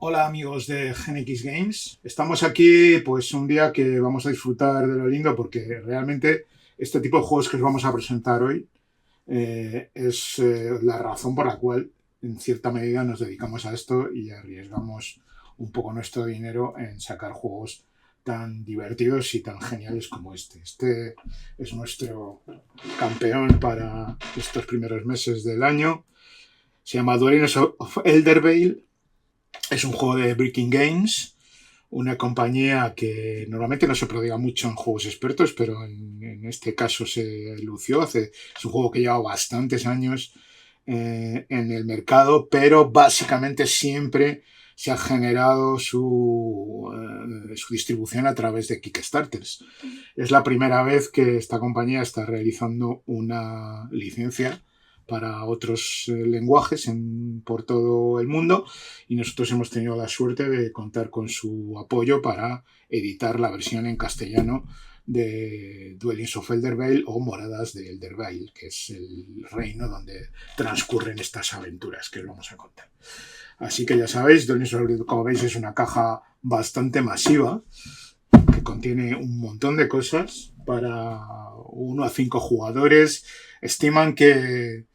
Hola amigos de GenX Games. Estamos aquí pues un día que vamos a disfrutar de lo lindo porque realmente este tipo de juegos que os vamos a presentar hoy es la razón por la cual en cierta medida nos dedicamos a esto y arriesgamos un poco nuestro dinero en sacar juegos tan divertidos y tan geniales como este. Este es nuestro campeón para estos primeros meses del año. Se llama Dwellings of Eldervale. Es un juego de Breaking Games, una compañía que normalmente no se prodiga mucho en juegos expertos, pero en este caso se lució. Es un juego que lleva bastantes años en el mercado, pero básicamente siempre se ha generado su distribución a través de Kickstarters. Es la primera vez que esta compañía está realizando una licencia para otros lenguajes por todo el mundo, y nosotros hemos tenido la suerte de contar con su apoyo para editar la versión en castellano de Dwellings of Eldervale o Moradas de Eldervale, que es el reino donde transcurren estas aventuras que os vamos a contar. Así que ya sabéis, Dwellings of Eldervale, como veis, es una caja bastante masiva que contiene un montón de cosas para 1 a 5 jugadores. Estiman que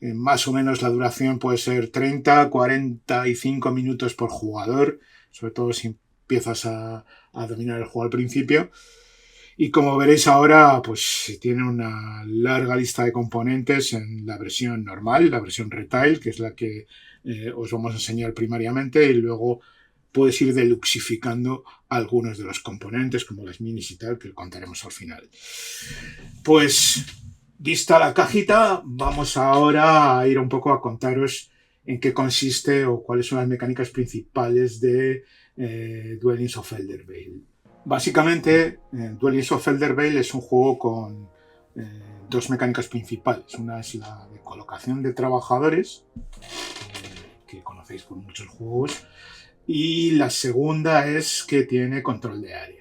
más o menos la duración puede ser 30-45 minutos por jugador, sobre todo si empiezas a dominar el juego al principio. Y como veréis ahora, pues tiene una larga lista de componentes en la versión normal, la versión retail, que es la que os vamos a enseñar primariamente, y luego puedes ir deluxificando algunos de los componentes, como las minis y tal, que lo contaremos al final. Pues, vista la cajita, vamos ahora a ir un poco a contaros en qué consiste o cuáles son las mecánicas principales de Dwellings of Eldervale. Básicamente, Dwellings of Eldervale es un juego con dos mecánicas principales. Una es la de colocación de trabajadores, que conocéis por muchos juegos, y la segunda es que tiene control de áreas.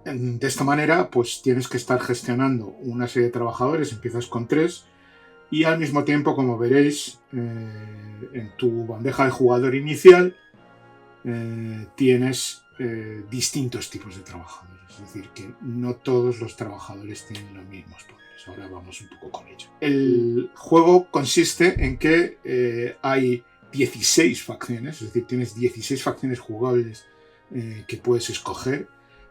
De esta manera, pues tienes que estar gestionando una serie de trabajadores, empiezas con 3, y al mismo tiempo, como veréis, en tu bandeja de jugador inicial tienes distintos tipos de trabajadores. Es decir, que no todos los trabajadores tienen los mismos poderes. Ahora vamos un poco con ello. El juego consiste en que hay 16 facciones, es decir, tienes 16 facciones jugables que puedes escoger,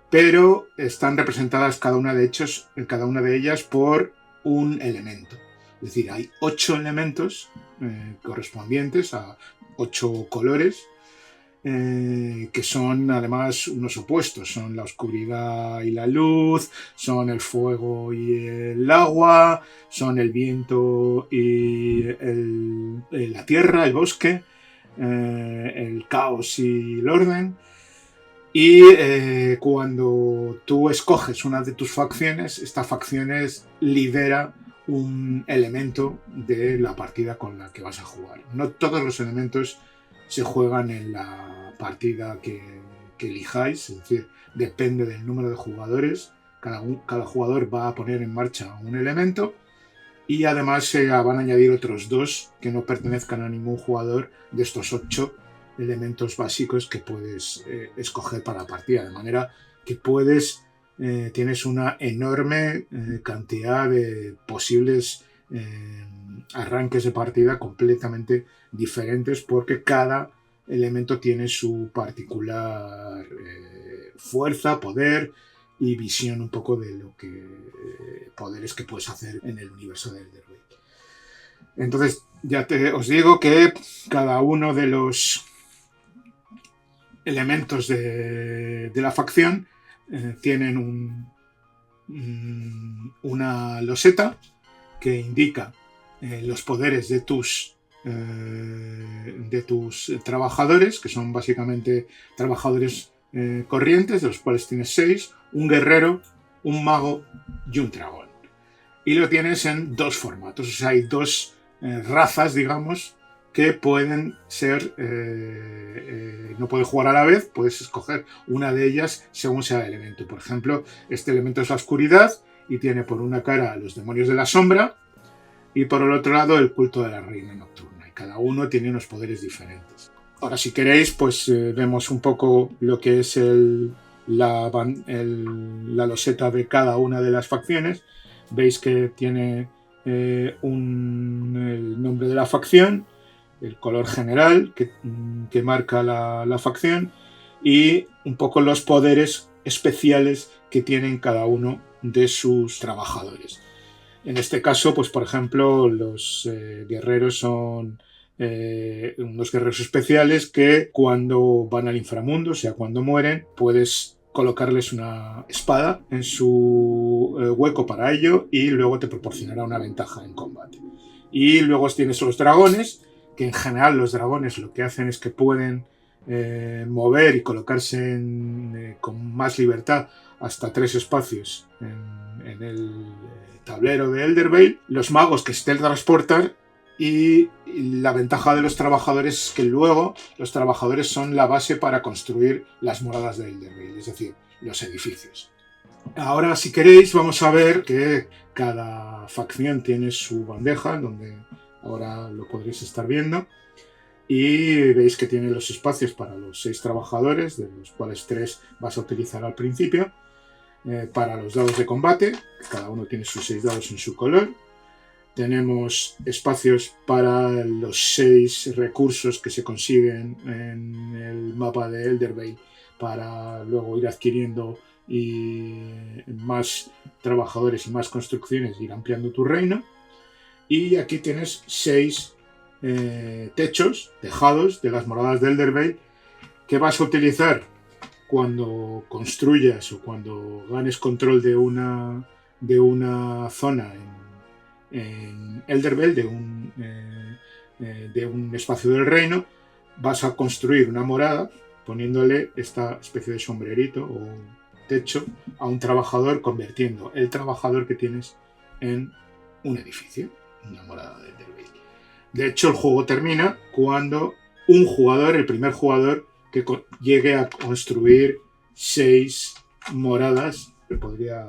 pero están representadas cada una de ellas por un elemento. Es decir, hay 8 elementos correspondientes a 8 colores, que son además unos opuestos. Son la oscuridad y la luz, son el fuego y el agua, son el viento y la tierra, el bosque, el caos y el orden. Y cuando tú escoges una de tus facciones, esta facción lidera un elemento de la partida con la que vas a jugar. No todos los elementos se juegan en la partida que elijáis, es decir, depende del número de jugadores. Cada jugador va a poner en marcha un elemento, y además se van a añadir otros 2 que no pertenezcan a ningún jugador de estos 8 elementos básicos que puedes escoger para la partida, de manera que tienes una enorme cantidad de posibles arranques de partida completamente diferentes, porque cada elemento tiene su particular fuerza, poder y visión un poco de lo que poderes que puedes hacer en el universo de Eldervale. Entonces, os digo que cada uno de los elementos de la facción tienen una loseta que indica los poderes de tus trabajadores, que son básicamente trabajadores corrientes, de los cuales tienes 6, un guerrero, un mago y un dragón. Y lo tienes en 2 formatos, o sea, hay 2 razas, digamos, que pueden ser, no pueden jugar a la vez, puedes escoger una de ellas según sea el elemento. Por ejemplo, este elemento es la oscuridad y tiene por una cara a los demonios de la sombra y por el otro lado el culto de la reina nocturna, y cada uno tiene unos poderes diferentes. Ahora, si queréis, pues vemos un poco lo que es la loseta de cada una de las facciones. Veis que tiene el nombre de la facción, el color general que marca la facción y un poco los poderes especiales que tienen cada uno de sus trabajadores. En este caso, pues por ejemplo, los guerreros son unos guerreros especiales que cuando van al inframundo, o sea, cuando mueren, puedes colocarles una espada en su hueco para ello y luego te proporcionará una ventaja en combate. Y luego tienes los dragones, que en general los dragones lo que hacen es que pueden mover y colocarse con más libertad hasta 3 espacios en el tablero de Eldervale. Los magos que se teletransportan y la ventaja de los trabajadores es que luego los trabajadores son la base para construir las moradas de Eldervale, es decir, los edificios. Ahora, si queréis, vamos a ver que cada facción tiene su bandeja, donde ahora lo podréis estar viendo. Y veis que tiene los espacios para los 6 trabajadores, de los cuales 3 vas a utilizar al principio. Para los dados de combate, cada uno tiene sus 6 dados en su color. Tenemos espacios para los 6 recursos que se consiguen en el mapa de Eldervale para luego ir adquiriendo más trabajadores y más construcciones, ir ampliando tu reino. Y aquí tienes 6 tejados de las moradas de Eldervale que vas a utilizar cuando construyas o cuando ganes control de una zona en Eldervale, de un espacio del reino. Vas a construir una morada poniéndole esta especie de sombrerito o techo a un trabajador, convirtiendo el trabajador que tienes en un edificio, una morada de Eldervale. De hecho, el juego termina cuando un jugador, el primer jugador, que llegue a construir 6 moradas que podría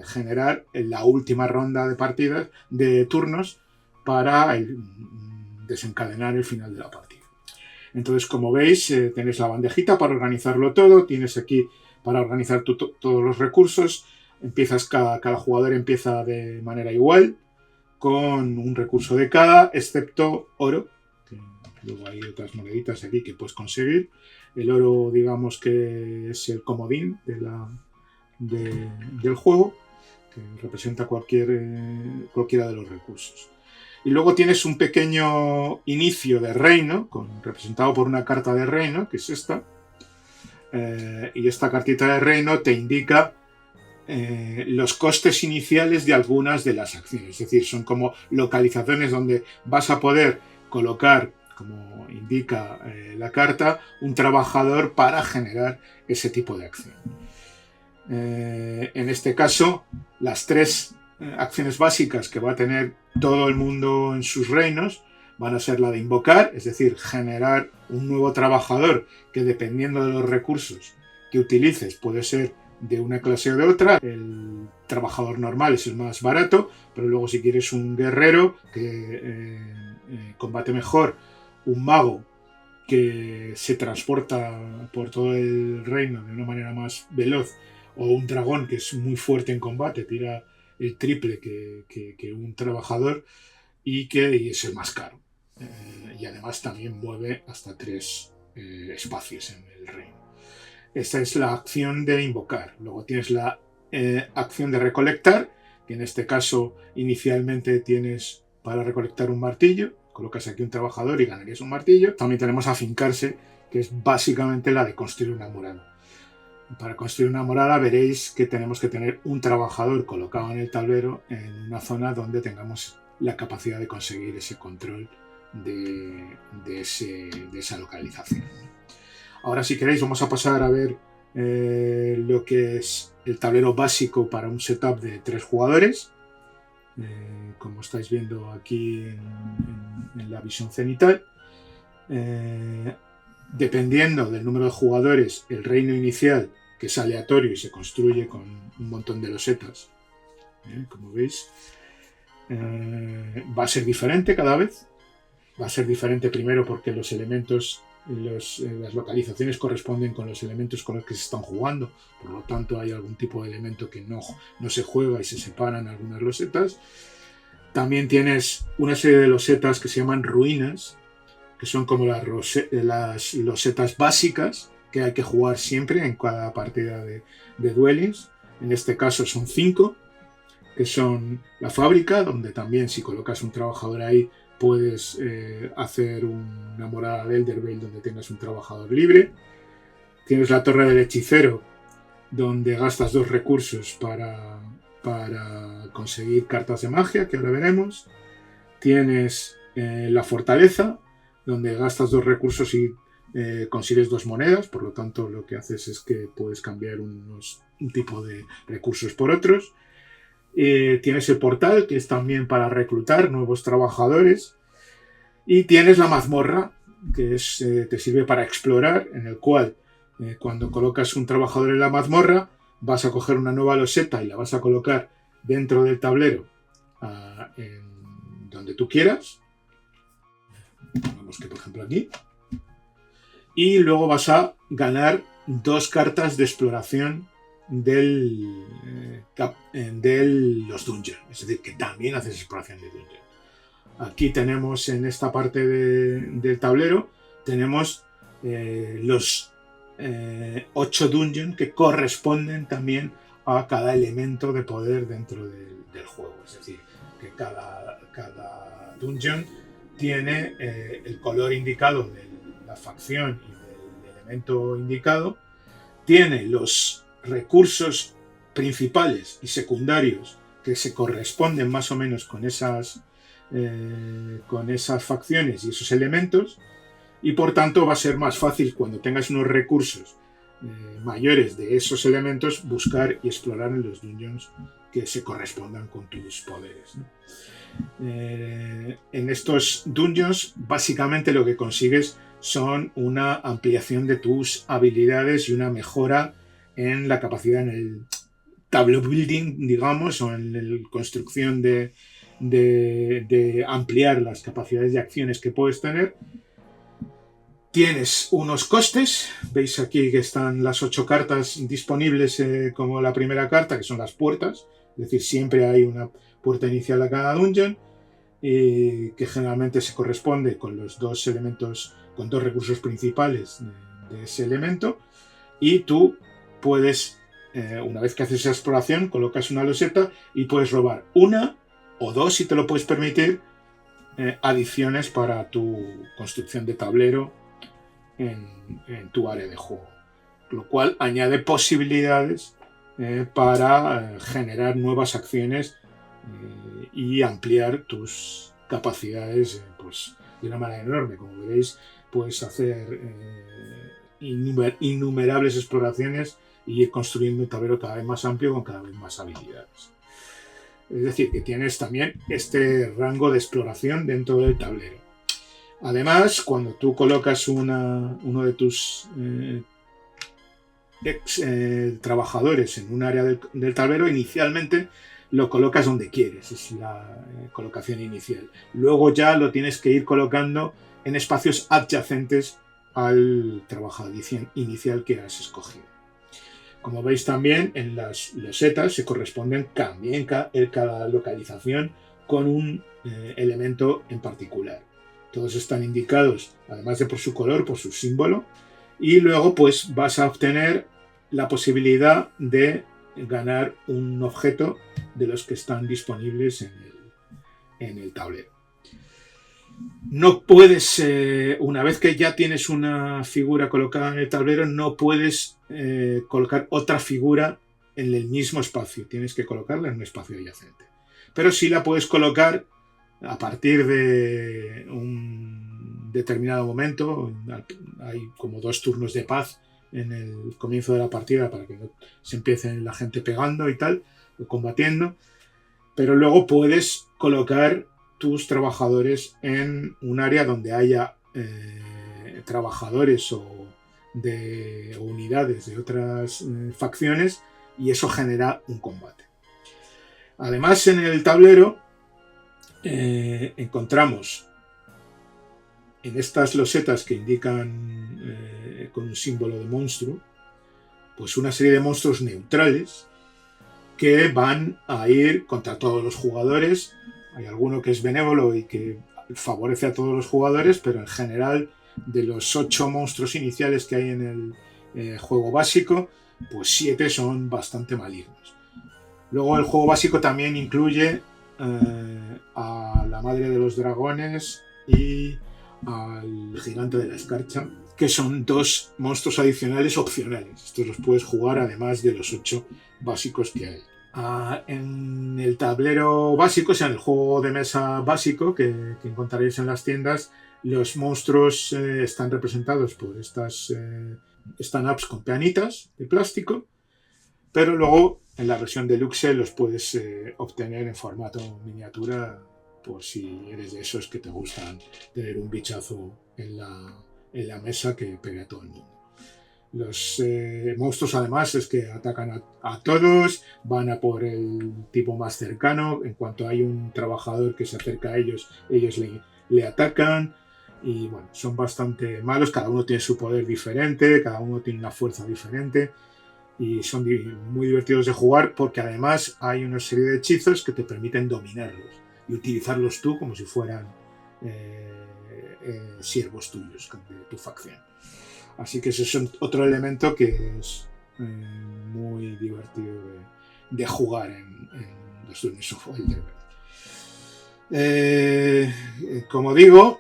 generar en la última ronda de partidas, de turnos, para desencadenar el final de la partida. Entonces, como veis, tenéis la bandejita para organizarlo todo, tienes aquí para organizar todos los recursos, cada jugador empieza de manera igual, con un recurso de cada, excepto oro, que luego hay otras moneditas aquí que puedes conseguir. El oro, digamos que es el comodín del juego, que representa cualquiera de los recursos. Y luego tienes un pequeño inicio de reino, representado por una carta de reino, que es esta. Y esta cartita de reino te indica los costes iniciales de algunas de las acciones. Es decir, son como localizaciones donde vas a poder colocar, como indica la carta, un trabajador para generar ese tipo de acción. En este caso, las 3 acciones básicas que va a tener todo el mundo en sus reinos van a ser la de invocar, es decir, generar un nuevo trabajador que, dependiendo de los recursos que utilices, puede ser de una clase o de otra. El trabajador normal es el más barato, pero luego si quieres un guerrero que combate mejor, un mago que se transporta por todo el reino de una manera más veloz, o un dragón que es muy fuerte en combate, tira el triple que un trabajador y es el más caro. Y además también mueve hasta 3 espacios en el reino. Esta es la acción de invocar. Luego tienes la acción de recolectar, que en este caso inicialmente tienes para recolectar un martillo. Colocas aquí un trabajador y ganarías un martillo. También tenemos afincarse, que es básicamente la de construir una morada. Para construir una morada veréis que tenemos que tener un trabajador colocado en el tablero en una zona donde tengamos la capacidad de conseguir ese control de esa localización. Ahora, si queréis, vamos a pasar a ver lo que es el tablero básico para un setup de 3 jugadores. Como estáis viendo aquí en la visión cenital. Dependiendo del número de jugadores, el reino inicial, que es aleatorio y se construye con un montón de losetas, como veis, va a ser diferente cada vez. Va a ser diferente primero porque los elementos las localizaciones corresponden con los elementos con los que se están jugando, por lo tanto hay algún tipo de elemento que no se juega y se separan algunas losetas. También tienes una serie de losetas que se llaman ruinas, que son como las losetas básicas que hay que jugar siempre en cada partida de Duelings. En este caso son 5, que son la fábrica, donde también si colocas un trabajador ahí puedes hacer una morada de Eldervale donde tengas un trabajador libre. Tienes la torre del hechicero, donde gastas 2 recursos para conseguir cartas de magia, que ahora veremos. Tienes la fortaleza, donde gastas 2 recursos y consigues 2 monedas, por lo tanto lo que haces es que puedes cambiar un tipo de recursos por otros. Tienes el portal, que es también para reclutar nuevos trabajadores, y tienes la mazmorra, que te sirve para explorar, en el cual cuando colocas un trabajador en la mazmorra vas a coger una nueva loseta y la vas a colocar dentro del tablero en donde tú quieras. Vamos que por ejemplo aquí. Y luego vas a ganar 2 cartas de exploración de los dungeons. Es decir, que también haces exploración de dungeons. Aquí tenemos en esta parte del tablero, tenemos los 8 dungeons que corresponden también a cada elemento de poder dentro del juego. Es decir, que cada dungeon tiene el color indicado de la facción y del elemento indicado, tiene los recursos principales y secundarios que se corresponden más o menos con esas facciones y esos elementos, y por tanto va a ser más fácil cuando tengas unos recursos mayores de esos elementos buscar y explorar en los dungeons que se correspondan con tus poderes, ¿no? En estos dungeons básicamente lo que consigues son una ampliación de tus habilidades y una mejora en la capacidad en el tableau building, digamos, o en la construcción de ampliar las capacidades de acciones que puedes tener. Tienes unos costes, veis aquí que están las 8 cartas disponibles como la primera carta, que son las puertas, es decir, siempre hay una puerta inicial a cada dungeon, que generalmente se corresponde con los 2 elementos, con 2 recursos principales de ese elemento, y tú puedes, una vez que haces esa exploración, colocas una loseta y puedes robar 1 o 2, si te lo puedes permitir, adiciones para tu construcción de tablero en tu área de juego, lo cual añade posibilidades para generar nuevas acciones y ampliar tus capacidades pues, de una manera enorme. Como veréis, puedes hacer innumerables exploraciones y ir construyendo un tablero cada vez más amplio con cada vez más habilidades. Es decir, que tienes también este rango de exploración dentro del tablero. Además, cuando tú colocas uno de tus trabajadores en un área del tablero, inicialmente lo colocas donde quieres, es la colocación inicial. Luego ya lo tienes que ir colocando en espacios adyacentes al trabajador inicial que has escogido. Como veis también en las losetas se corresponden también cada localización con un elemento en particular. Todos están indicados, además de por su color, por su símbolo, y luego pues vas a obtener la posibilidad de ganar un objeto de los que están disponibles en el tablero. No puedes, una vez que ya tienes una figura colocada en el tablero, no puedes colocar otra figura en el mismo espacio. Tienes que colocarla en un espacio adyacente. Pero sí la puedes colocar a partir de un determinado momento. Hay como 2 turnos de paz en el comienzo de la partida para que no se empiece la gente pegando y tal, combatiendo. Pero luego puedes colocar tus trabajadores en un área donde haya trabajadores o unidades de otras facciones, y eso genera un combate. Además, en el tablero encontramos en estas losetas que indican con un símbolo de monstruo, pues una serie de monstruos neutrales que van a ir contra todos los jugadores. Hay alguno que es benévolo y que favorece a todos los jugadores, pero en general, de los 8 monstruos iniciales que hay en el juego básico, pues 7 son bastante malignos. Luego el juego básico también incluye a la madre de los dragones y al gigante de la escarcha, que son 2 monstruos adicionales opcionales. Estos los puedes jugar además de los 8 básicos que hay. En el tablero básico, o sea, en el juego de mesa básico que encontraréis en las tiendas, los monstruos están representados por estas stand-ups con peanitas de plástico, pero luego en la versión deluxe los puedes obtener en formato miniatura, por si eres de esos que te gustan tener un bichazo en la mesa que pegue a todo el mundo. Los monstruos además es que atacan a todos, van a por el tipo más cercano. En cuanto hay un trabajador que se acerca a ellos, ellos le atacan. Y bueno, son bastante malos, cada uno tiene su poder diferente, cada uno tiene una fuerza diferente. Y son muy divertidos de jugar porque además hay una serie de hechizos que te permiten dominarlos y utilizarlos tú como si fueran siervos tuyos de tu facción. Así que ese es otro elemento que es muy divertido de jugar en los Dungeons of Elderberg. Como digo,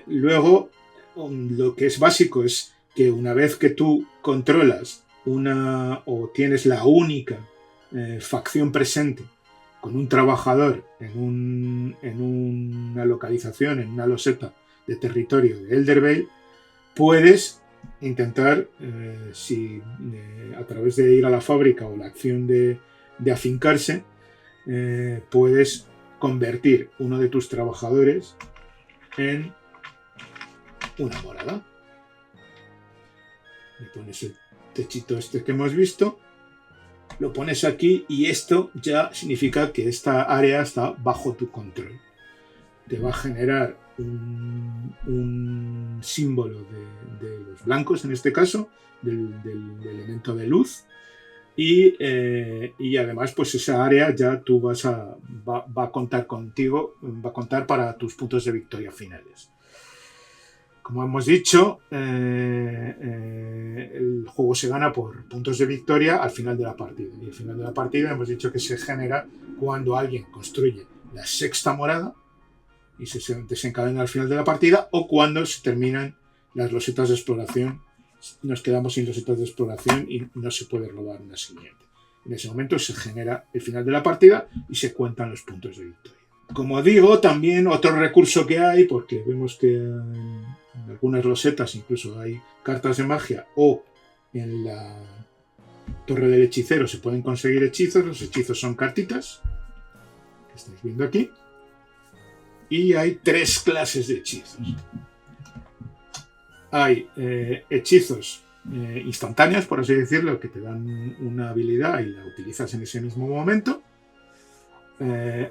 luego lo que es básico es que una vez que tú controlas o tienes la única facción presente con un trabajador en una localización, en una loseta de territorio de Eldervale, puedes intentar, a través de ir a la fábrica o la acción de afincarse, puedes convertir uno de tus trabajadores en una morada. Le pones el techito este que hemos visto, lo pones aquí y esto ya significa que esta área está bajo tu control. Te va a generar un símbolo de los blancos, en este caso, del elemento de luz, y además pues esa área ya tú va a contar contigo, va a contar para tus puntos de victoria finales. Como hemos dicho, el juego se gana por puntos de victoria al final de la partida. Y al final de la partida hemos dicho que se genera cuando alguien construye la 6ª morada y se desencadena al final de la partida, o cuando se terminan las losetas de exploración. Nos quedamos sin losetas de exploración y no se puede robar una siguiente. En ese momento se genera el final de la partida y se cuentan los puntos de victoria. Como digo, también otro recurso que hay, porque vemos que en algunas losetas incluso hay cartas de magia, o en la torre del hechicero se pueden conseguir hechizos. Los hechizos son cartitas, que estáis viendo aquí, y hay 3 clases de hechizos. Hay hechizos instantáneos, por así decirlo, que te dan una habilidad y la utilizas en ese mismo momento.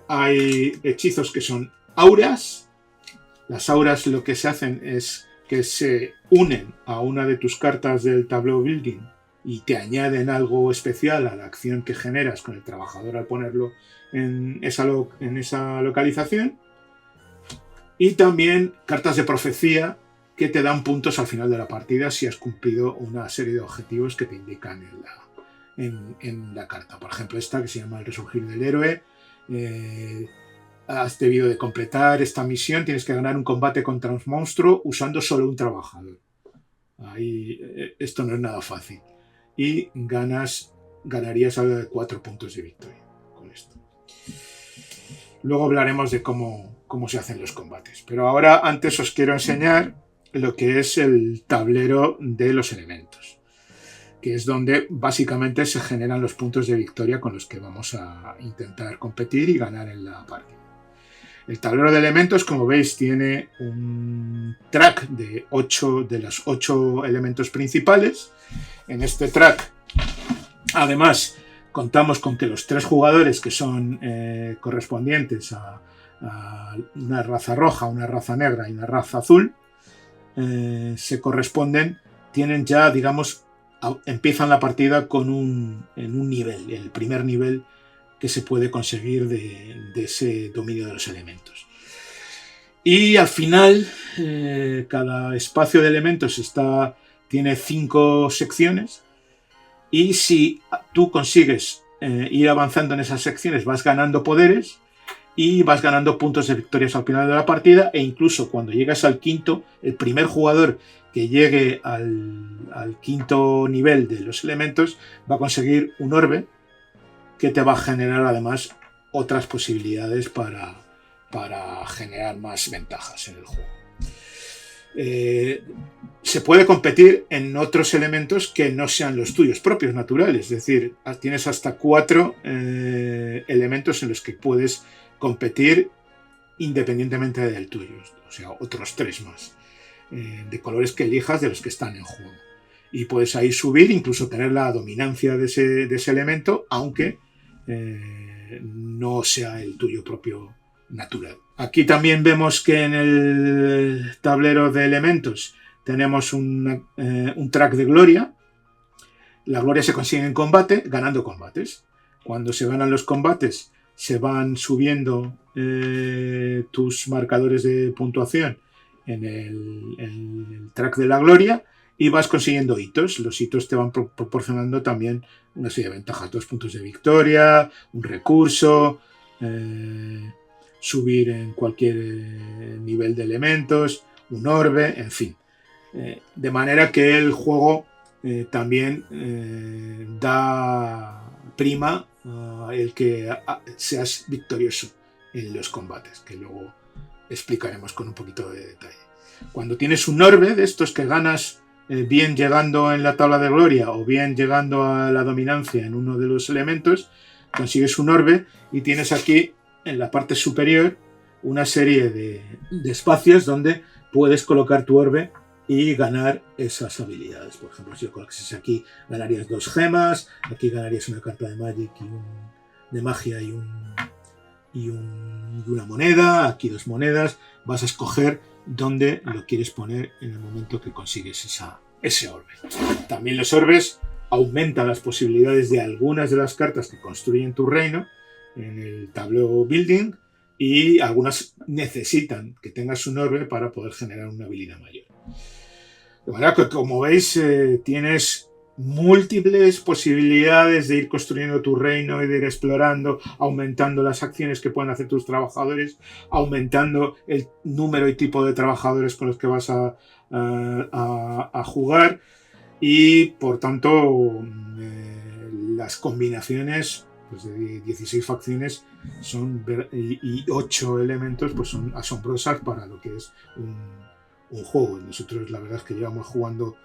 Hay hechizos que son auras. Las auras lo que se hacen es que se unen a una de tus cartas del tableau building y te añaden algo especial a la acción que generas con el trabajador al ponerlo en esa localización. Y también cartas de profecía que te dan puntos al final de la partida si has cumplido una serie de objetivos que te indican en la carta. Por ejemplo, esta que se llama el resurgir del héroe. Has debido de completar esta misión, tienes que ganar un combate contra un monstruo usando solo un trabajador. Esto no es nada fácil. Y ganarías algo de 4 puntos de victoria con esto. Luego hablaremos de cómo se hacen los combates. Pero ahora, antes os quiero enseñar lo que es el tablero de los elementos, que es donde básicamente se generan los puntos de victoria con los que vamos a intentar competir y ganar en la partida. El tablero de elementos, como veis, tiene un track de los 8 elementos principales. En este track, además, contamos con que los 3 jugadores que son correspondientes una raza roja, una raza negra y una raza azul, se corresponden, tienen ya, digamos, empiezan la partida en un nivel, el primer nivel que se puede conseguir de ese dominio de los elementos. Y al final, cada espacio de elementos tiene 5 secciones, y si tú consigues ir avanzando en esas secciones, vas ganando poderes y vas ganando puntos de victorias al final de la partida, e incluso cuando llegas al quinto, el primer jugador que llegue al quinto nivel de los elementos va a conseguir un orbe que te va a generar además otras posibilidades para generar más ventajas en el juego. Se puede competir en otros elementos que no sean los tuyos propios, naturales. Es decir, tienes hasta 4 elementos en los que puedes competir independientemente del tuyo. O sea, otros 3 más. De colores que elijas de los que están en juego. Y puedes ahí subir, incluso tener la dominancia de ese elemento, aunque no sea el tuyo propio natural. Aquí también vemos que en el tablero de elementos tenemos un track de gloria. La gloria se consigue en combate, ganando combates. Cuando se ganan los combates, se van subiendo tus marcadores de puntuación en el track de la gloria, y vas consiguiendo hitos. Los hitos te van proporcionando también una serie de ventajas: 2 puntos de victoria, un recurso, subir en cualquier nivel de elementos, un orbe, en fin. De manera que el juego también prima el que seas victorioso en los combates, que luego explicaremos con un poquito de detalle. Cuando tienes un orbe de estos que ganas bien llegando en la tabla de gloria o bien llegando a la dominancia en uno de los elementos, consigues un orbe y tienes aquí en la parte superior una serie de espacios donde puedes colocar tu orbe y ganar esas habilidades. Por ejemplo, si lo colocas aquí, ganarías 2 gemas, aquí ganarías una carta de Magic de magia y una moneda, aquí 2 monedas. Vas a escoger dónde lo quieres poner en el momento que consigues ese orbe. También los orbes aumentan las posibilidades de algunas de las cartas que construyen tu reino en el tablero building, y algunas necesitan que tengas un orbe para poder generar una habilidad mayor. De manera que, como veis, tienes múltiples posibilidades de ir construyendo tu reino y de ir explorando, aumentando las acciones que pueden hacer tus trabajadores, aumentando el número y tipo de trabajadores con los que vas a jugar, y por tanto las combinaciones pues de 16 facciones y 8 elementos pues son asombrosas para lo que es un juego. Nosotros la verdad es que llevamos jugando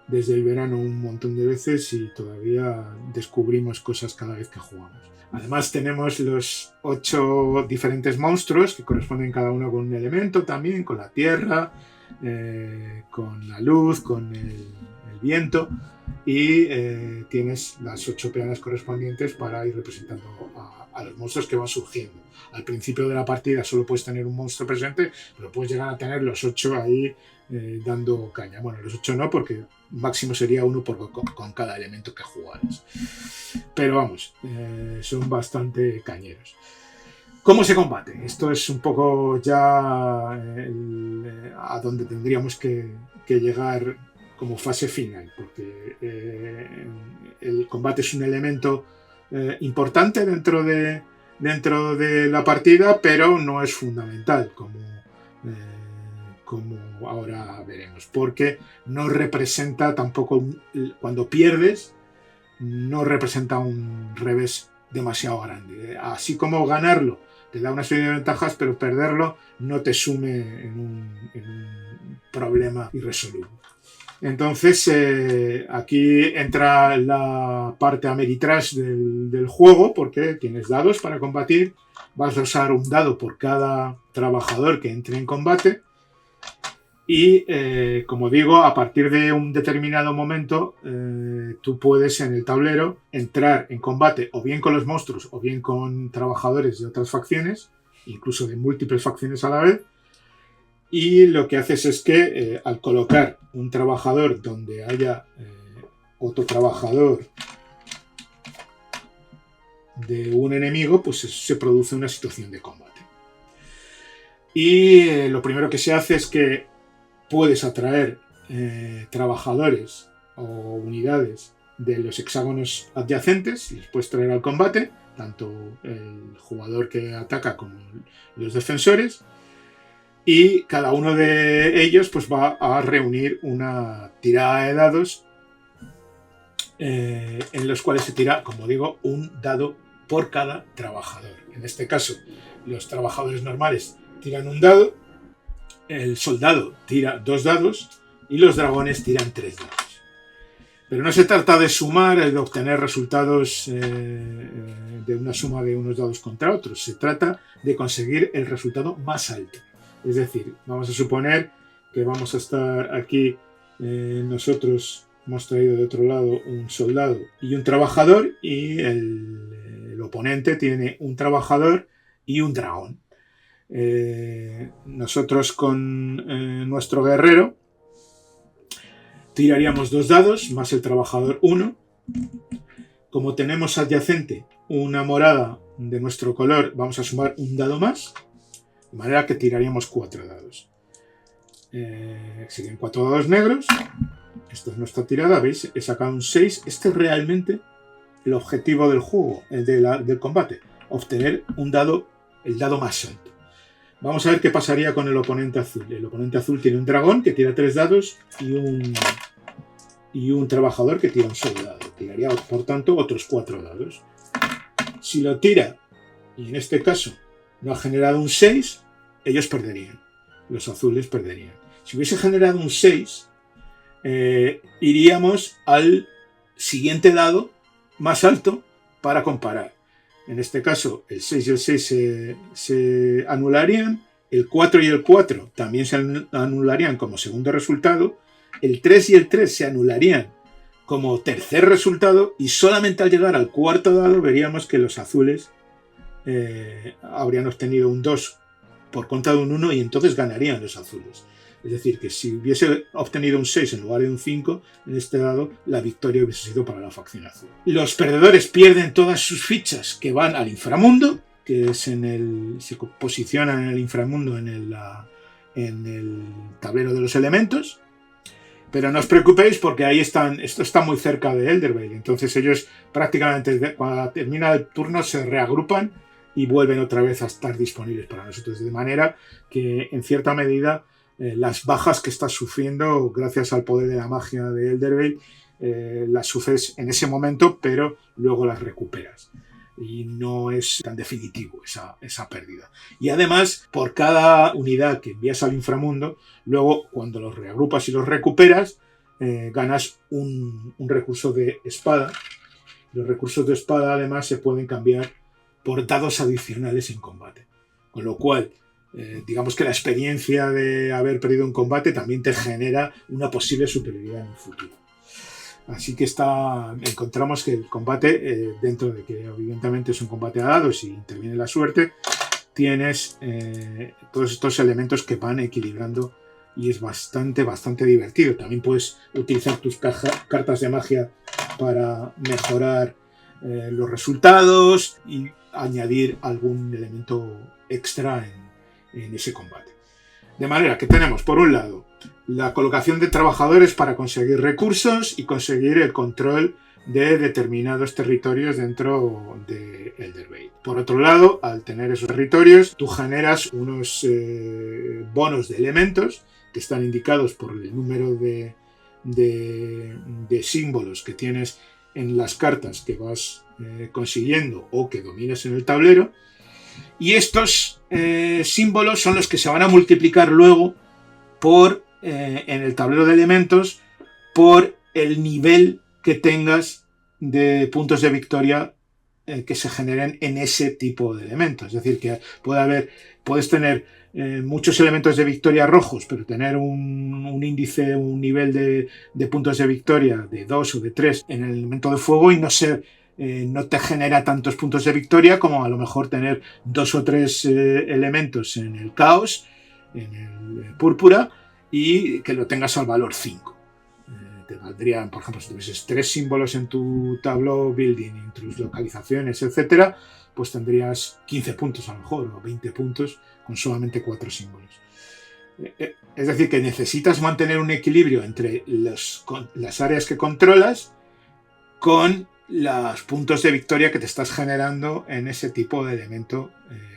desde el verano un montón de veces y todavía descubrimos cosas cada vez que jugamos. Además tenemos los 8 diferentes monstruos que corresponden cada uno con un elemento también, con la tierra, con la luz, con el viento, y tienes las 8 peanas correspondientes para ir representando a los monstruos que van surgiendo. Al principio de la partida solo puedes tener un monstruo presente, pero puedes llegar a tener los 8 ahí dando caña. Bueno, los 8 no, porque máximo sería 1 con cada elemento que jugaras. Pero vamos, son bastante cañeros. ¿Cómo se combate? Esto es un poco ya a donde tendríamos que llegar como fase final, porque el combate es un elemento importante dentro de la partida, pero no es fundamental, como ahora veremos, porque no representa tampoco, cuando pierdes, no representa un revés demasiado grande. Así como ganarlo te da una serie de ventajas, pero perderlo no te sume en un problema irresoluble. Entonces aquí entra la parte Ameritrash del juego, porque tienes dados para combatir. Vas a usar un dado por cada trabajador que entre en combate, y como digo, a partir de un determinado momento tú puedes en el tablero entrar en combate o bien con los monstruos o bien con trabajadores de otras facciones, incluso de múltiples facciones a la vez. Y lo que haces es que al colocar un trabajador donde haya otro trabajador de un enemigo, pues se produce una situación de combate. Y lo primero que se hace es que puedes atraer trabajadores o unidades de los hexágonos adyacentes y los puedes traer al combate, tanto el jugador que ataca como los defensores, y cada uno de ellos pues va a reunir una tirada de dados en los cuales se tira, como digo, un dado por cada trabajador. En este caso, los trabajadores normales tiran un dado, el soldado tira 2 dados y los dragones tiran 3 dados. Pero no se trata de sumar, de obtener resultados de una suma de unos dados contra otros. Se trata de conseguir el resultado más alto. Es decir, vamos a suponer que vamos a estar aquí, nosotros hemos traído de otro lado un soldado y un trabajador, y el oponente tiene un trabajador y un dragón. Nosotros con nuestro guerrero tiraríamos 2 dados más el trabajador 1. Como tenemos adyacente una morada de nuestro color, vamos a sumar un dado más, de manera que tiraríamos 4 dados. Serían 4 dados negros. Esta es nuestra tirada, ¿veis? He sacado un 6. Este es realmente el objetivo del juego, el del combate, obtener el dado más alto. Vamos a ver qué pasaría con el oponente azul. El oponente azul tiene un dragón que tira 3 dados y un trabajador que tira un solo dado. Tiraría, por tanto, otros 4 dados. Si lo tira, y en este caso no ha generado un 6, ellos perderían. Los azules perderían. Si hubiese generado un 6, iríamos al siguiente dado más alto para comparar. En este caso, el 6 y el 6 se anularían, el 4 y el 4 también se anularían como segundo resultado, el 3 y el 3 se anularían como tercer resultado, y solamente al llegar al cuarto dado veríamos que los azules habrían obtenido un 2 por contra de un 1, y entonces ganarían los azules. Es decir, que si hubiese obtenido un 6 en lugar de un 5 en este dado, la victoria hubiese sido para la facción azul. Los perdedores pierden todas sus fichas que van al inframundo, que es se posicionan en el inframundo en el tablero de los elementos. Pero no os preocupéis, porque ahí están, esto está muy cerca de Eldervale. Entonces ellos prácticamente cuando termina el turno se reagrupan y vuelven otra vez a estar disponibles para nosotros. De manera que en cierta medida las bajas que estás sufriendo gracias al poder de la magia de Eldervale las sufres en ese momento, pero luego las recuperas. Y no es tan definitivo esa pérdida. Y además, por cada unidad que envías al inframundo, luego cuando los reagrupas y los recuperas, ganas un recurso de espada. Los recursos de espada además se pueden cambiar por dados adicionales en combate. Con lo cual, digamos que la experiencia de haber perdido un combate también te genera una posible superioridad en el futuro. Así que encontramos que el combate, dentro de que evidentemente es un combate a dados y interviene la suerte, tienes todos estos elementos que van equilibrando, y es bastante divertido. También puedes utilizar tus cartas de magia para mejorar los resultados y añadir algún elemento extra en ese combate. De manera que tenemos, por un lado, la colocación de trabajadores para conseguir recursos y conseguir el control de determinados territorios dentro de Eldervale. Por otro lado, al tener esos territorios, tú generas unos bonos de elementos que están indicados por el número de símbolos que tienes en las cartas que vas consiguiendo o que dominas en el tablero. Y estos símbolos son los que se van a multiplicar luego en el tablero de elementos por el nivel que tengas de puntos de victoria que se generen en ese tipo de elementos. Es decir, que puedes tener muchos elementos de victoria rojos, pero tener un nivel de puntos de victoria de 2 o de 3 en el elemento de fuego y no ser no te genera tantos puntos de victoria como a lo mejor tener 2 o 3 elementos en el caos, en el púrpura, y que lo tengas al valor 5. Te valdrían, por ejemplo, si tuvieses 3 símbolos en tu tableau building, en tus localizaciones, etcétera, pues tendrías 15 puntos a lo mejor, o 20 puntos con solamente 4 símbolos. Es decir, que necesitas mantener un equilibrio entre las áreas que controlas con los puntos de victoria que te estás generando en ese tipo de elemento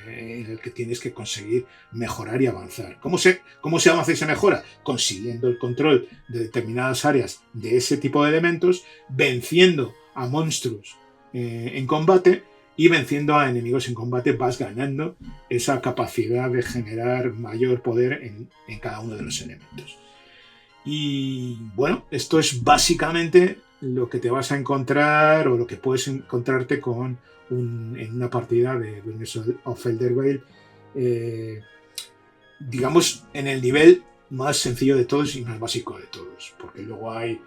en el que tienes que conseguir mejorar y avanzar. ¿Cómo se avanza y se mejora? Consiguiendo el control de determinadas áreas de ese tipo de elementos, venciendo a monstruos en combate, y venciendo a enemigos en combate vas ganando esa capacidad de generar mayor poder en cada uno de los elementos. Y bueno, esto es básicamente lo que te vas a encontrar o lo que puedes encontrarte en una partida de Burners of Eldervale, digamos, en el nivel más sencillo de todos y más básico de todos, porque luego hay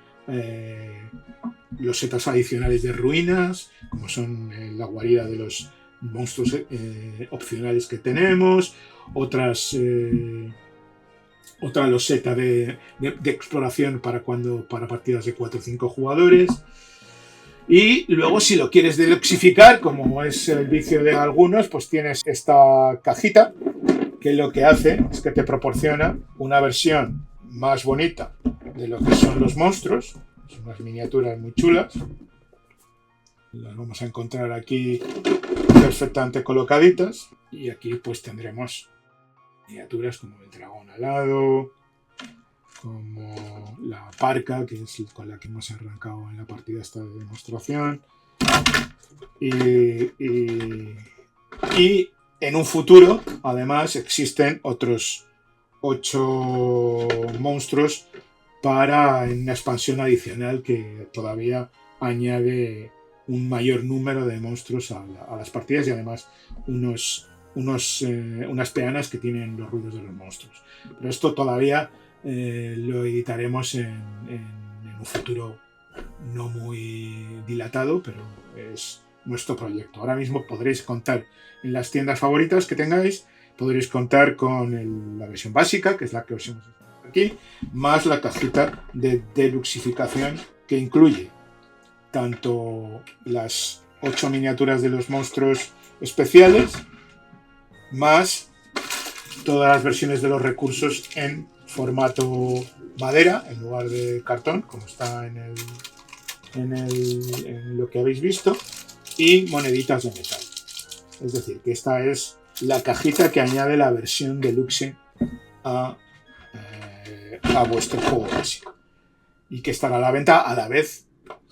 losetas adicionales de ruinas, como son la guarida de los monstruos opcionales que tenemos, otra loseta de exploración para partidas de 4 o 5 jugadores. Y luego, si lo quieres deluxificar, como es el vicio de algunos, pues tienes esta cajita que lo que hace es que te proporciona una versión más bonita de lo que son los monstruos. Son unas miniaturas muy chulas. Las vamos a encontrar aquí perfectamente colocaditas. Y aquí pues tendremos miniaturas como el dragón alado, como la parca, que es con la que hemos arrancado en la partida esta de demostración. Y en un futuro, además, existen otros 8 monstruos para una expansión adicional que todavía añade un mayor número de monstruos a las partidas, y además unas peanas que tienen los ruidos de los monstruos. Pero esto todavía lo editaremos en un futuro no muy dilatado, pero es nuestro proyecto. Ahora mismo podréis contar en las tiendas favoritas que tengáis, podréis contar con la versión básica, que es la que os hemos enseñado aquí, más la cajita de deluxificación, que incluye tanto las 8 miniaturas de los monstruos especiales, más todas las versiones de los recursos en formato madera en lugar de cartón, como está en lo que habéis visto, y moneditas de metal. Es decir, que esta es la cajita que añade la versión deluxe a vuestro juego básico, y que estará a la venta a la vez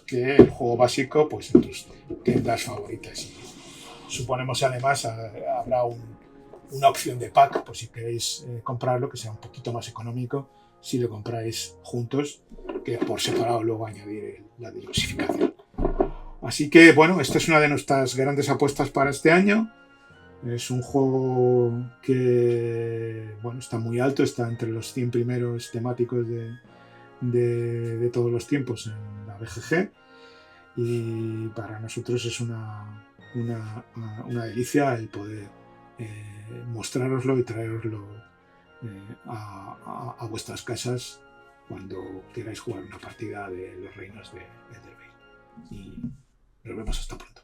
que el juego básico, pues en tus tiendas favoritas. Y suponemos además habrá una opción de pack por si queréis comprarlo, que sea un poquito más económico si lo compráis juntos, que por separado luego añadir la deluxificación. Así que bueno, esta es una de nuestras grandes apuestas para este año. Es un juego que bueno, está muy alto, está entre los 100 primeros temáticos de todos los tiempos en la BGG, y para nosotros es una delicia el poder mostrároslo y traeroslo a vuestras casas cuando queráis jugar una partida de los reinos de Eldervale. Y nos vemos hasta pronto.